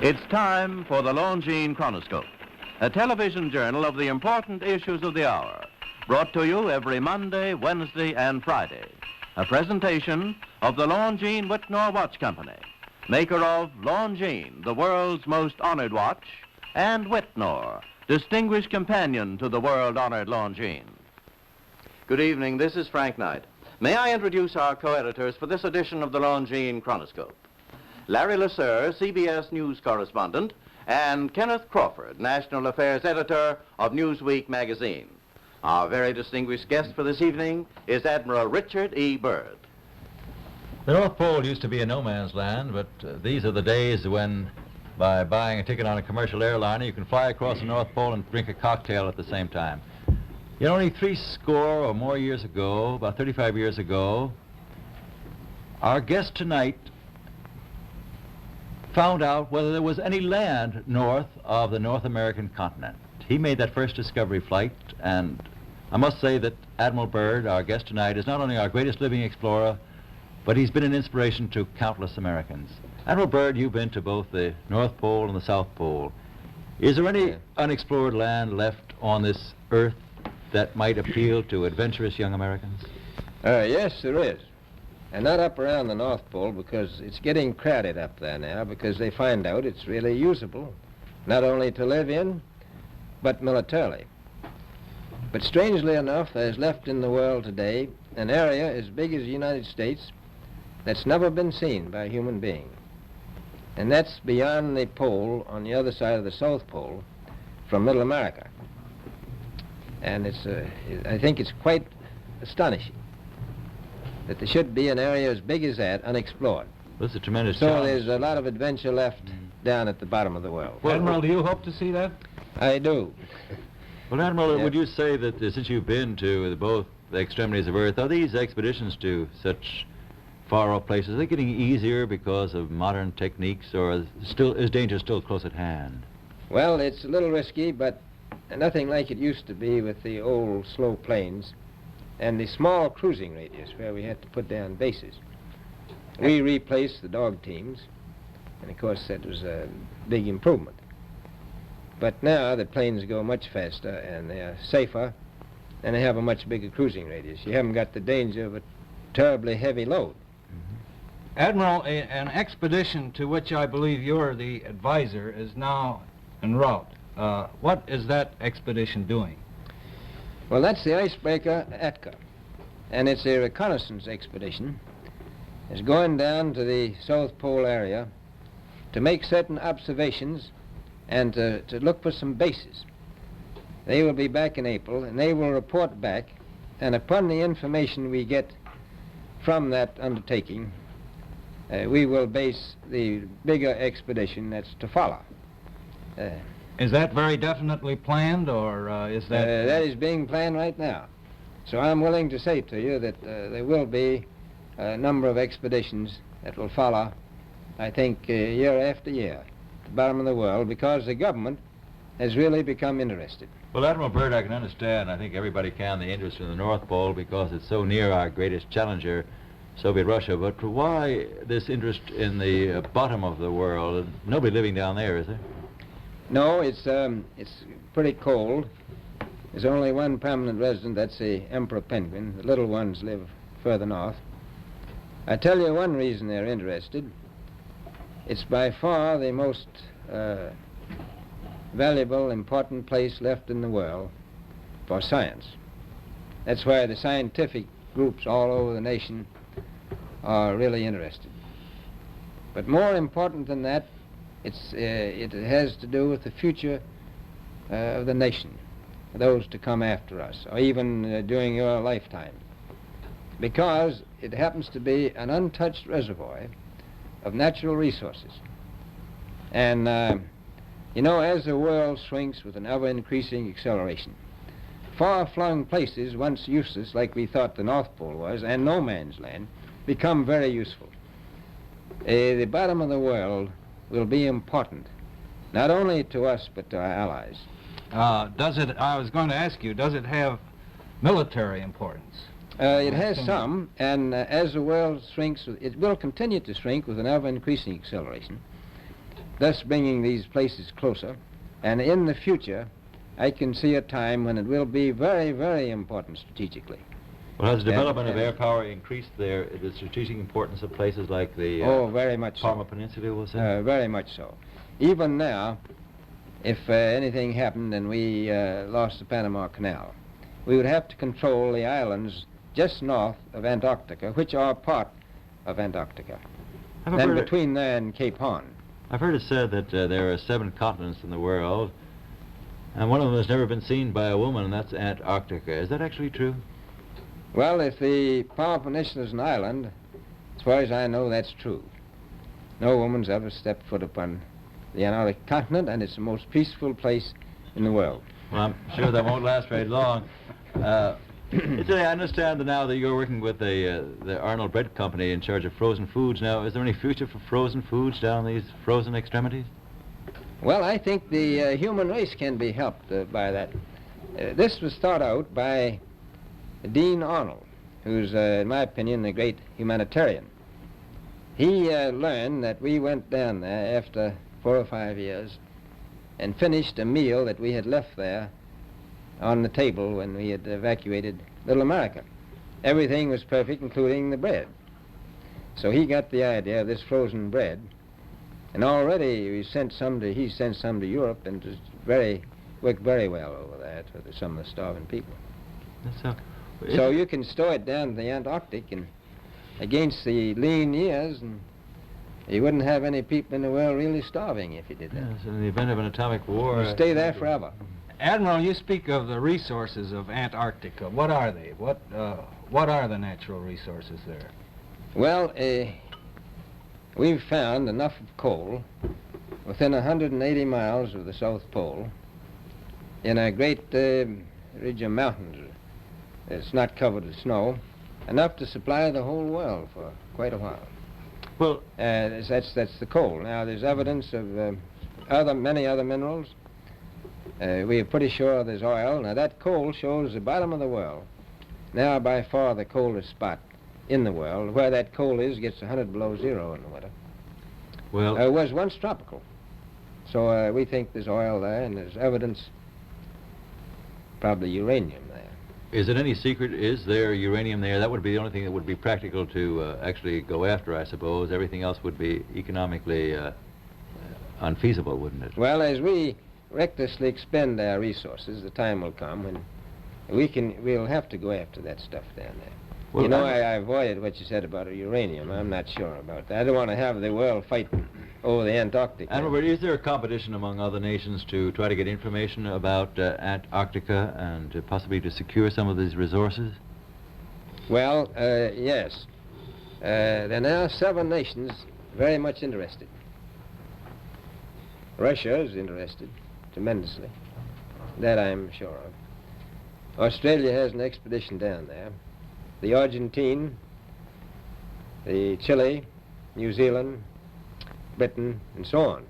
It's time for the Longines Chronoscope, a television journal of the important issues of the hour, brought to you every Monday, Wednesday, and Friday. A presentation of the Longines Whitnor Watch Company, maker of Longines, the world's most honored watch, and Whitnor, distinguished companion to the world-honored Longines. Good evening, this is Frank Knight. May I introduce our co-editors for this edition of the Longines Chronoscope? Larry Lasser, CBS News correspondent, and Kenneth Crawford, National Affairs Editor of Newsweek magazine. Our very distinguished guest for this evening is Admiral Richard E. Byrd. The North Pole used to be a no-man's land, but these are the days when, by buying a ticket on a commercial airliner, you can fly across the North Pole and drink a cocktail at the same time. You know, only 60 or more years ago, about 35 years ago, our guest tonight found out whether there was any land north of the North American continent. He made that first discovery flight, and I must say that Admiral Byrd, our guest tonight, is not only our greatest living explorer, but he's been an inspiration to countless Americans. Admiral Byrd, you've been to both the North Pole and the South Pole. Is there any unexplored land left on this earth that might appeal to adventurous young Americans? Yes, there is. And not up around the North Pole, because it's getting crowded up there now, because they find out it's really usable, not only to live in, but militarily. But strangely enough, there's left in the world today an area as big as the United States that's never been seen by a human being. And that's beyond the pole on the other side of the South Pole from Middle America. And I think it's quite astonishing that there should be an area as big as that unexplored. This is a tremendous So challenge. there's a lot of adventure left down at the bottom of the world. Well, Admiral, do you hope to see that? I do. Well, Admiral, Yeah. would you say that since you've been to both the extremities of Earth, are these expeditions to such far-off places, are they getting easier because of modern techniques, or is danger still close at hand? Well, it's a little risky, but nothing like it used to be with the old slow planes and the small cruising radius where we had to put down bases. We replaced the dog teams, and of course that was a big improvement. But now the planes go much faster and they are safer, and they have a much bigger cruising radius. You haven't got the danger of a terribly heavy load. Admiral, an expedition to which I believe you're the advisor is now en route. What is that expedition doing? Well, that's the icebreaker Atka, and it's a reconnaissance expedition. It's going down to the South Pole area to make certain observations and to look for some bases. They will be back in April, and they will report back, and upon the information we get from that undertaking, we will base the bigger expedition that's to follow. Is that very definitely planned, or is that... That is being planned right now. So I'm willing to say to you that there will be a number of expeditions that will follow, I think, year after year, at the bottom of the world, because the government has really become interested. Well, Admiral Byrd, I can understand, I think everybody can, the interest in the North Pole because it's so near our greatest challenger, Soviet Russia, but why this interest in the bottom of the world? Nobody living down there, is there? No, it's pretty cold. There's only one permanent resident, that's the emperor penguin. The little ones live further north. I tell you one reason they're interested. It's by far the most valuable, important place left in the world for science. That's why the scientific groups all over the nation are really interested. But more important than that, it has to do with the future of the nation, those to come after us, or even during your lifetime, because it happens to be an untouched reservoir of natural resources. And, you know, as the world shrinks with an ever-increasing acceleration, far-flung places, once useless, like we thought the North Pole was, and no man's land, become very useful. The bottom of the world will be important, not only to us, but to our allies. I was going to ask you, does it have military importance? It has some, and as the world shrinks, it will continue to shrink with an ever-increasing acceleration. thus bringing these places closer. And in the future, I can see a time when it will be very, very important strategically. Well, has the development of air power increased the strategic importance of places like the very much Parma so. Peninsula, we'll say? Very much so. Even now, if anything happened and we lost the Panama Canal, we would have to control the islands just north of Antarctica, which are part of Antarctica, and between there and Cape Horn. I've heard it said that there are 7 continents in the world, and one of them has never been seen by a woman, and that's Antarctica. Is that actually true? Well, if the Palm Peninsula is an island, as far as I know, that's true. No woman's ever stepped foot upon the Antarctic continent, and it's the most peaceful place in the world. Well, I'm sure that won't last very long. I understand that now that you're working with the Arnold Bread Company in charge of frozen foods. Now, is there any future for frozen foods down these frozen extremities? Well, I think the human race can be helped by that. This was thought out by Dean Arnold, who's, in my opinion, a great humanitarian. He learned that we went down there after 4 or 5 years and finished a meal that we had left there on the table when we had evacuated Little America. Everything was perfect, including the bread. So he got the idea of this frozen bread, and already he sent some to Europe, and it worked very well over there for some of the starving people. So you can store it down to the Antarctic, and against the lean years, and you wouldn't have any people in the world really starving if you did that. Yes, in the event of an atomic war... You stay there forever. Admiral, you speak of the resources of Antarctica. What are they? What are the natural resources there? Well, we've found enough of coal within 180 miles of the South Pole in a great ridge of mountains. It's not covered with snow, enough to supply the whole world for quite a while. Well, that's the coal. Now, there's evidence of many other minerals. We are pretty sure there's oil. Now, that coal shows the bottom of the world. Now, by far the coldest spot in the world. Where that coal is gets 100 below zero in the winter. Well, it was once tropical. So we think there's oil there, and there's evidence, probably uranium there. Is it any secret? Is there uranium there? That would be the only thing that would be practical to actually go after, I suppose. Everything else would be economically unfeasible, wouldn't it? Well, as we recklessly expend our resources, the time will come when we'll have to go after that stuff down there. Well, you know, I avoided what you said about uranium. I'm not sure about that. I don't want to have the world fight over the Antarctic. And Robert, is there a competition among other nations to try to get information about Antarctica and possibly to secure some of these resources? Well, yes. There are now 7 nations very much interested. Russia is interested tremendously. That I'm sure of. Australia has an expedition down there. The Argentine, the Chile, New Zealand, Britain, and so on.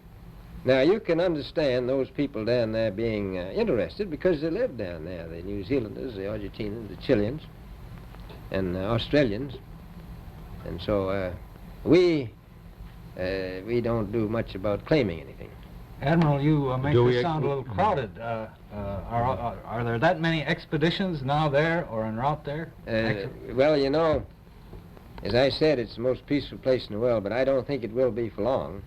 Now, you can understand those people down there being interested because they live down there, the New Zealanders, the Argentinians, the Chileans, and the Australians. And so we don't do much about claiming anything. Admiral, you make this sound a little crowded. Are there that many expeditions now there or en route there? Well, you know, as I said, it's the most peaceful place in the world, but I don't think it will be for long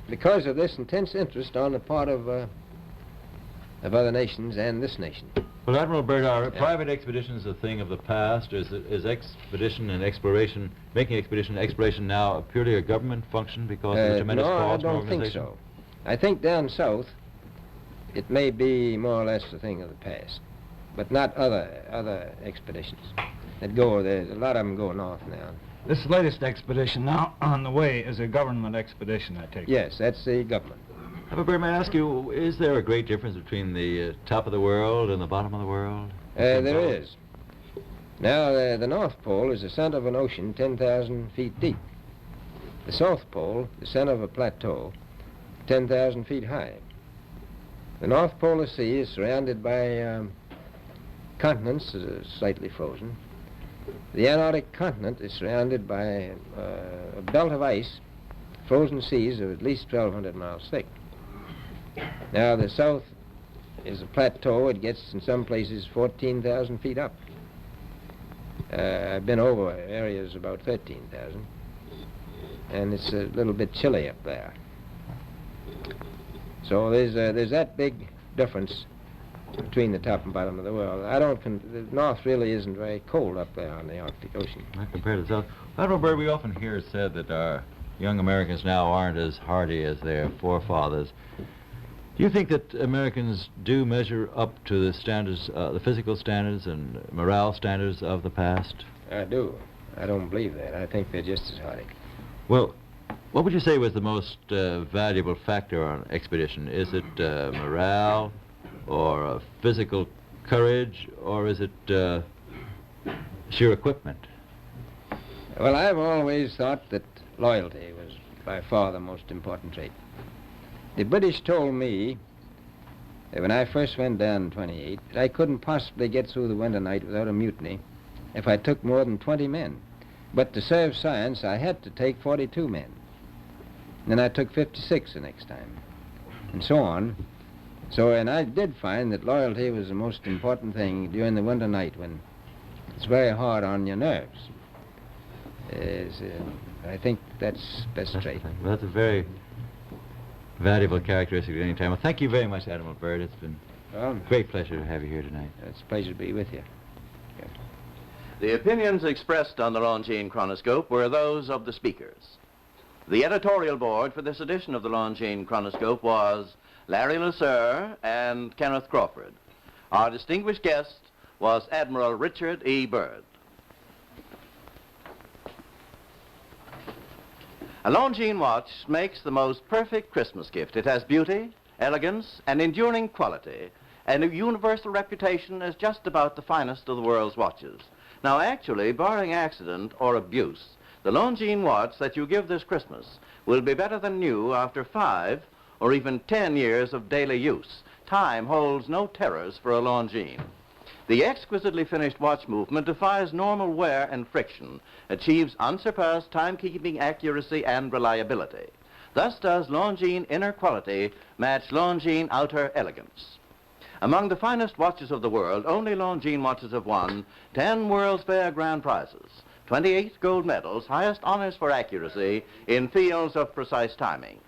because of this intense interest on the part of other nations and this nation. Well, Admiral Byrd, are private expeditions a thing of the past? Is expedition and exploration, making expedition and exploration now purely a government function because of the tremendous cost and organization? No, I don't think so. I think down south it may be more or less a thing of the past, but not other expeditions that go. There's a lot of them go north now. This latest expedition now on the way is a government expedition, I take it. Yes, that's the government. But may I ask you, is there a great difference between the top of the world and the bottom of the world? There is. Now, the North Pole is the center of an ocean 10,000 feet deep. The South Pole, the center of a plateau, 10,000 feet high. The North Polar Sea is surrounded by continents slightly frozen. The Antarctic continent is surrounded by a belt of ice frozen seas of at least 1,200 miles thick. Now, the south is a plateau. It gets, in some places, 14,000 feet up. I've been over areas about 13,000, and it's a little bit chilly up there. So there's that big difference between the top and bottom of the world. The north really isn't very cold up there on the Arctic Ocean. Not compared to the south. Admiral Byrd, we often hear it said that our young Americans now aren't as hardy as their forefathers. Do you think that Americans do measure up to the standards, the physical standards and morale standards of the past? I do. I don't believe that. I think they're just as hardy. Well, what would you say was the most valuable factor on an expedition? Is it morale, or physical courage, or is it sheer equipment? Well, I've always thought that loyalty was by far the most important trait. The British told me that when I first went down in 28, that I couldn't possibly get through the winter night without a mutiny if I took more than 20 men. But to serve science, I had to take 42 men. And then I took 56 the next time, and so on. So, and I did find that loyalty was the most important thing during the winter night when it's very hard on your nerves. I think that's best trait. Well, that's a very valuable characteristic at any time. Well, thank you very much, Admiral Byrd. It's been a great pleasure to have you here tonight. It's a pleasure to be with you. Yeah. The opinions expressed on the Longines Chronoscope were those of the speakers. The editorial board for this edition of the Longines Chronoscope was Larry Lasser and Kenneth Crawford. Our distinguished guest was Admiral Richard E. Byrd. A Longines watch makes the most perfect Christmas gift. It has beauty, elegance, and enduring quality, and a universal reputation as just about the finest of the world's watches. Now, actually, barring accident or abuse, the Longines watch that you give this Christmas will be better than new after 5 or even 10 years of daily use. Time holds no terrors for a Longines. The exquisitely finished watch movement defies normal wear and friction, achieves unsurpassed timekeeping accuracy and reliability. Thus does Longines inner quality match Longines outer elegance. Among the finest watches of the world, only Longines watches have won 10 World's Fair grand prizes, 28 gold medals, highest honors for accuracy in fields of precise timing.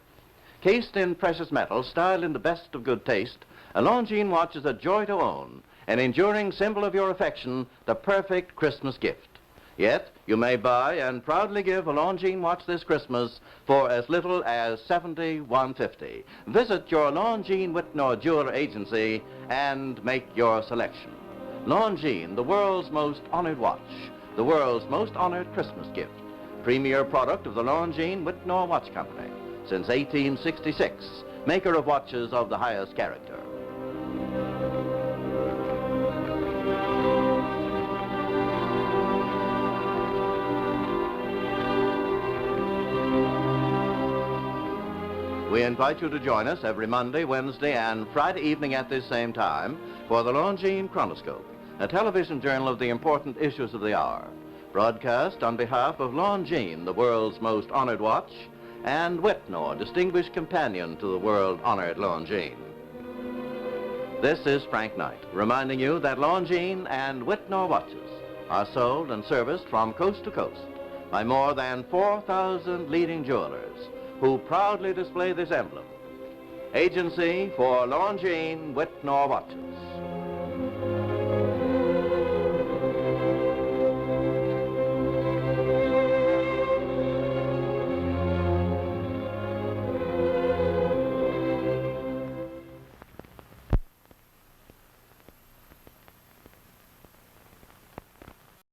Cased in precious metals, styled in the best of good taste, a Longines watch is a joy to own, an enduring symbol of your affection, the perfect Christmas gift. Yet, you may buy and proudly give a Longines watch this Christmas for as little as $71.50. Visit your Longines Whitnor Jeweler Agency and make your selection. Longines, the world's most honored watch, the world's most honored Christmas gift. Premier product of the Longines Whitnor Watch Company. Since 1866, maker of watches of the highest character. We invite you to join us every Monday, Wednesday, and Friday evening at this same time for the Longines Chronoscope, a television journal of the important issues of the hour, broadcast on behalf of Longines, the world's most honored watch, and Whitnor, distinguished companion to the world-honored Longines. This is Frank Knight, reminding you that Longines and Whitnor watches are sold and serviced from coast to coast by more than 4,000 leading jewelers who proudly display this emblem. Agency for Longines Whitnor watches.